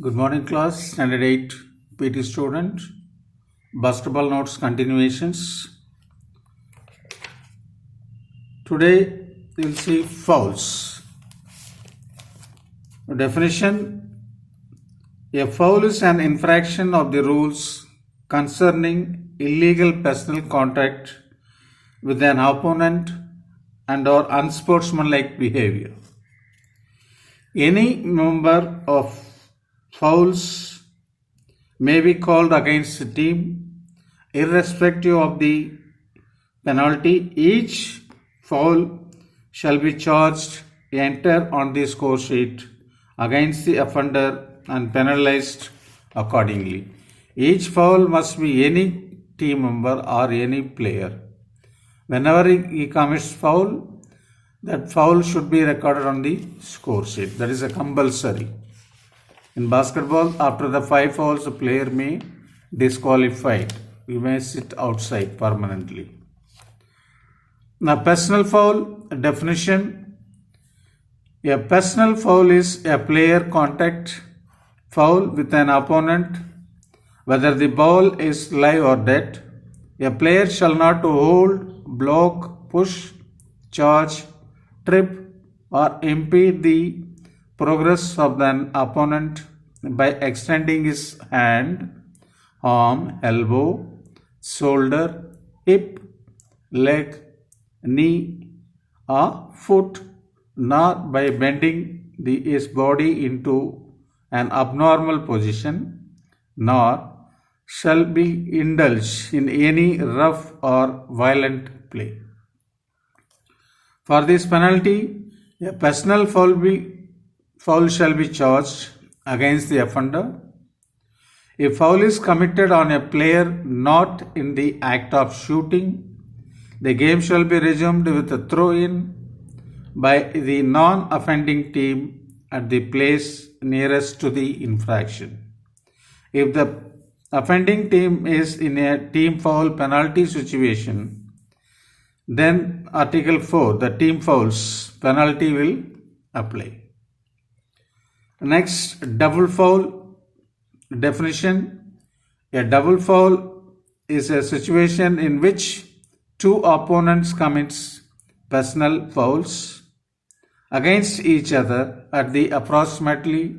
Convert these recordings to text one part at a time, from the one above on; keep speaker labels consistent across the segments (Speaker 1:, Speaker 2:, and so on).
Speaker 1: Good morning, class. Standard 8 PT student. Basketball notes continuations. Today we'll see fouls. Definition: a foul is an infraction of the rules concerning illegal personal contact with an opponent and or unsportsmanlike behavior. Any number of fouls may be called against the team irrespective of the penalty. Each foul shall be charged, enter on the score sheet against the offender and penalized accordingly. Each foul must be any team member or any player. Whenever he commits foul, that foul should be recorded on the score sheet. That is a compulsory. In basketball, after the 5 fouls, a player may disqualified. He may sit outside permanently. Now, personal foul definition. A personal foul is a player contact foul with an opponent, whether the ball is live or dead. A player shall not hold, block, push, charge, trip, or impede the progress of an opponent by extending his hand, arm, elbow, shoulder, hip, leg, knee, or foot, nor by bending his body into an abnormal position, nor shall be indulged in any rough or violent play. For this penalty, a personal foul shall be charged against the offender. If foul is committed on a player not in the act of shooting, the game shall be resumed with a throw-in by the non-offending team at the place nearest to the infraction. If the offending team is in a team foul penalty situation, then Article 4, the team fouls penalty will apply. Next, double foul definition. A double foul is a situation in which two opponents commits personal fouls against each other at the approximately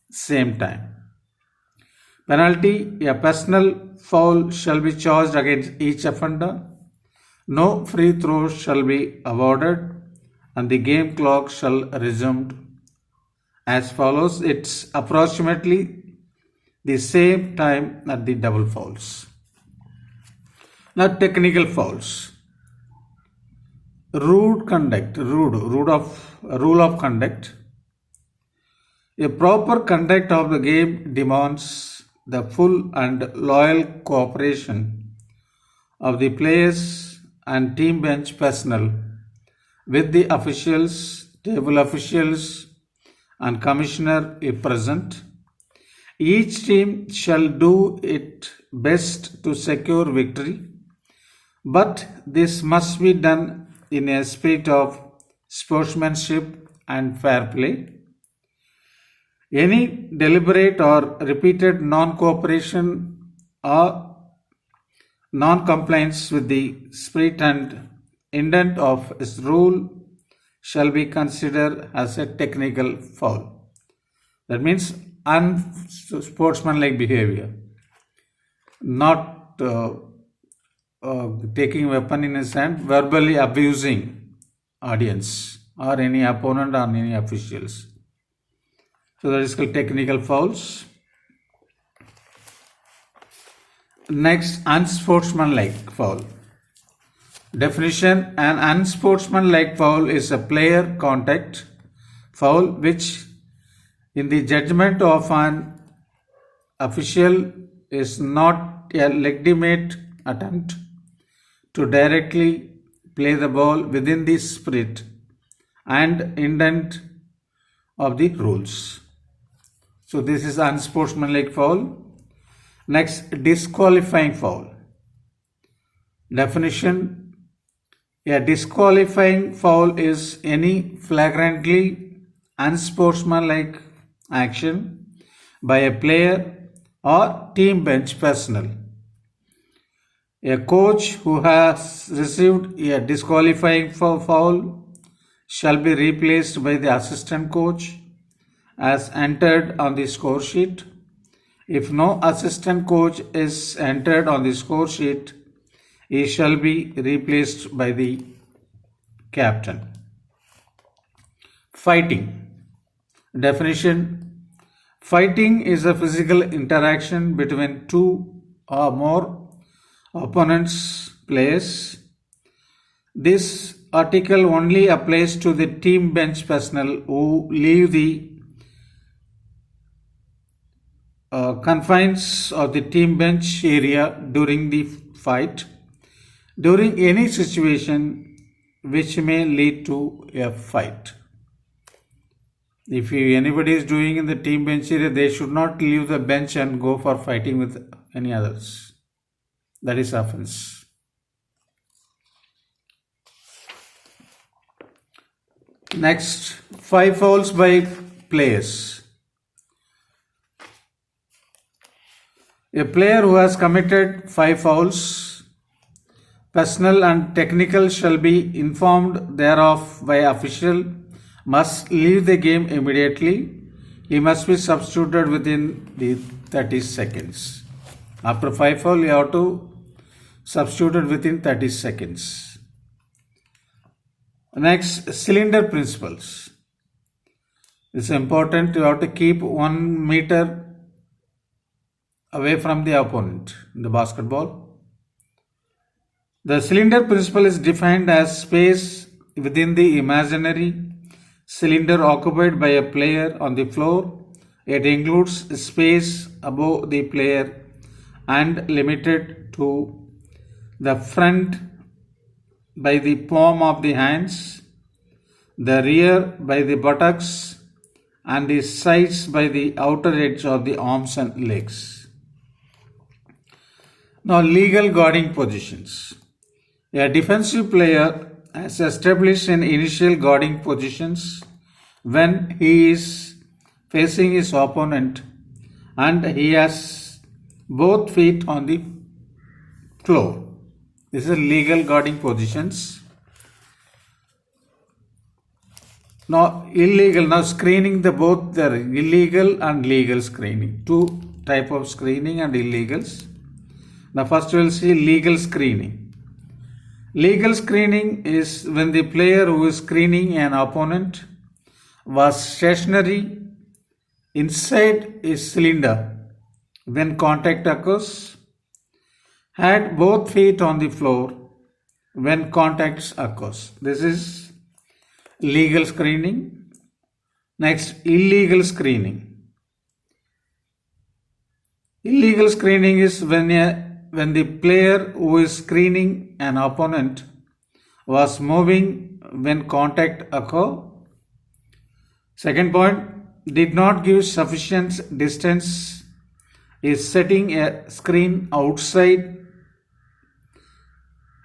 Speaker 1: same time. Penalty: a personal foul shall be charged against each offender. No free throws shall be awarded and the game clock shall resume as follows. It's approximately the same time at the double fouls. Now, technical fouls. Rule of conduct. A proper conduct of the game demands the full and loyal cooperation of the players and team bench personnel with the officials, table officials, and commissioner if present. Each team shall do its best to secure victory, but this must be done in a spirit of sportsmanship and fair play. Any deliberate or repeated non-cooperation or non-compliance with the spirit and intent of this rule shall be considered as a technical foul. That means unsportsmanlike behavior, not taking weapon in his hand, verbally abusing audience or any opponent or any officials. So that is called technical fouls. Next, unsportsmanlike foul. Definition: an unsportsmanlike foul is a player contact foul which, in the judgment of an official, is not a legitimate attempt to directly play the ball within the spirit and intent of the rules. So this is unsportsmanlike foul. Next, disqualifying foul. Definition: a disqualifying foul is any flagrantly unsportsmanlike action by a player or team bench personnel. A coach who has received a disqualifying foul shall be replaced by the assistant coach as entered on the score sheet. If no assistant coach is entered on the score sheet, he shall be replaced by the captain. Fighting. Definition: fighting is a physical interaction between two or more opponents' players. This article only applies to the team bench personnel who leave the confines of the team bench area during the fight, during any situation which may lead to a fight. If anybody is doing in the team bench area, they should not leave the bench and go for fighting with any others. That is offense. Next, 5 fouls by players. A player who has committed 5 fouls, personnel and technical shall be informed thereof by official, must leave the game immediately. He must be substituted within the 30 seconds. After 5 fouls, you have to substitute it within 30 seconds. Next, cylinder principles. It's important. You have to keep 1 meter away from the opponent in the basketball. The cylinder principle is defined as space within the imaginary cylinder occupied by a player on the floor. It includes space above the player and limited to the front by the palm of the hands, the rear by the buttocks, and the sides by the outer edge of the arms and legs. Now, legal guarding positions. A defensive player has established an initial guarding positions when he is facing his opponent and he has both feet on the floor. This is legal guarding positions. Now, illegal. Now, screening both the illegal and legal screening. 2 type of screening and illegals. Now, first we will see legal screening. Legal screening is when the player who is screening an opponent was stationary inside a cylinder when contact occurs, had both feet on the floor when contact occurs. This is legal screening. Next, illegal screening. Illegal screening is when the player who is screening an opponent was moving when contact occurred. Second point, did not give sufficient distance, is setting a screen outside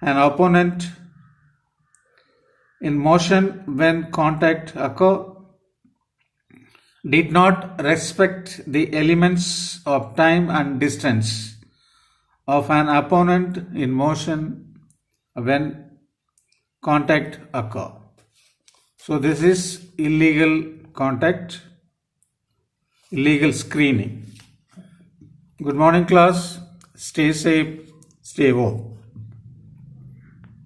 Speaker 1: an opponent in motion when contact occurred. Did not respect the elements of time and distance of an opponent in motion when contact occur. So this is illegal contact, illegal screening. Good morning, class. Stay safe, stay home.